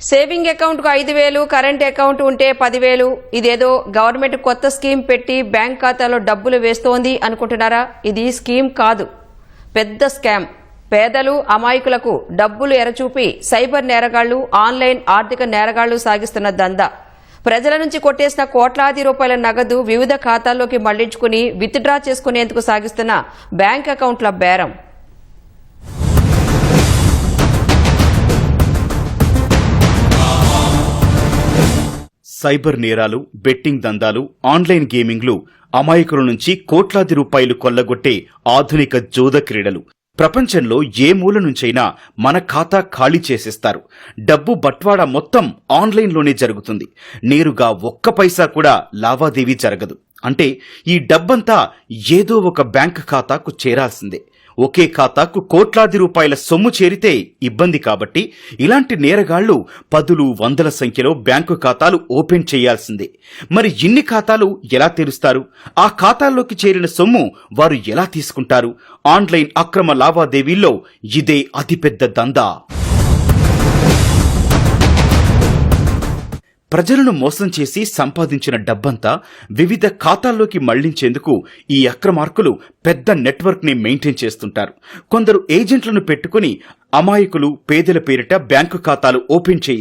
Saving అకౌంట్కు 5,000, current account ఉంటే 10,000. ఇదేదో గవర్నమెంట్ కొత్త స్కీమ్ పెట్టి బ్యాంక్ ఖాతాలో డబ్బులు వేస్తోంది అనుకుంటున్నారా? ఇది స్కీమ్ కాదు, పెద్ద స్కామ్. పేదలు, అమాయకులకు డబ్బులు ఎరచూపి సైబర్ నేరగాళ్లు, ఆన్లైన్ ఆర్థిక నేరగాళ్లు సాగిస్తున్న దందా. ప్రజల నుంచి కొట్టేసిన కోట్లాది రూపాయల నగదు వివిధ ఖాతాల్లోకి మళ్లించుకుని విత్డ్రా చేసుకునేందుకు సాగిస్తున్న బ్యాంక్ అకౌంట్ల బేరం. సైబర్ నేరాలు, బెట్టింగ్ దందాలు, ఆన్లైన్ గేమింగ్లు అమాయకుల నుంచి కోట్లాది రూపాయలు కొల్లగొట్టే ఆధునిక జూద క్రీడలు. ప్రపంచంలో ఏ మూల నుంచైనా మన ఖాతా ఖాళీ చేసేస్తారు. డబ్బు బట్వాడా మొత్తం ఆన్లైన్లోనే జరుగుతుంది. నేరుగా ఒక్క పైసా కూడా లావాదేవీ జరగదు. అంటే ఈ డబ్బంతా ఏదో ఒక బ్యాంక్ ఖాతాకు చేరాల్సిందే. ఒకే ఖాతాకు కోట్లాది రూపాయల సొమ్ము చేరితే ఇబ్బంది కాబట్టి ఇలాంటి నేరగాళ్లు పదులు, వందల సంఖ్యలో బ్యాంకు ఖాతాలు ఓపెన్ చేయాల్సిందే. మరి ఇన్ని ఖాతాలు ఎలా తెరుస్తారు? ఆ ఖాతాల్లోకి చేరిన సొమ్ము వారు ఎలా తీసుకుంటారు? ఆన్లైన్ అక్రమ లావాదేవీల్లో ఇదే అతిపెద్ద దందా. ప్రజలను మోసం చేసి సంపాదించిన డబ్బంతా వివిధ ఖాతాల్లోకి మళ్లించేందుకు ఈ అక్రమార్కులు పెద్ద నెట్వర్క్ ని మెయింటైన్ చేస్తుంటారు. కొందరు ఏజెంట్లను పెట్టుకుని అమాయకులు, పేదల పేరిట బ్యాంకు ఖాతాలు ఓపెన్ చేయిస్తారు.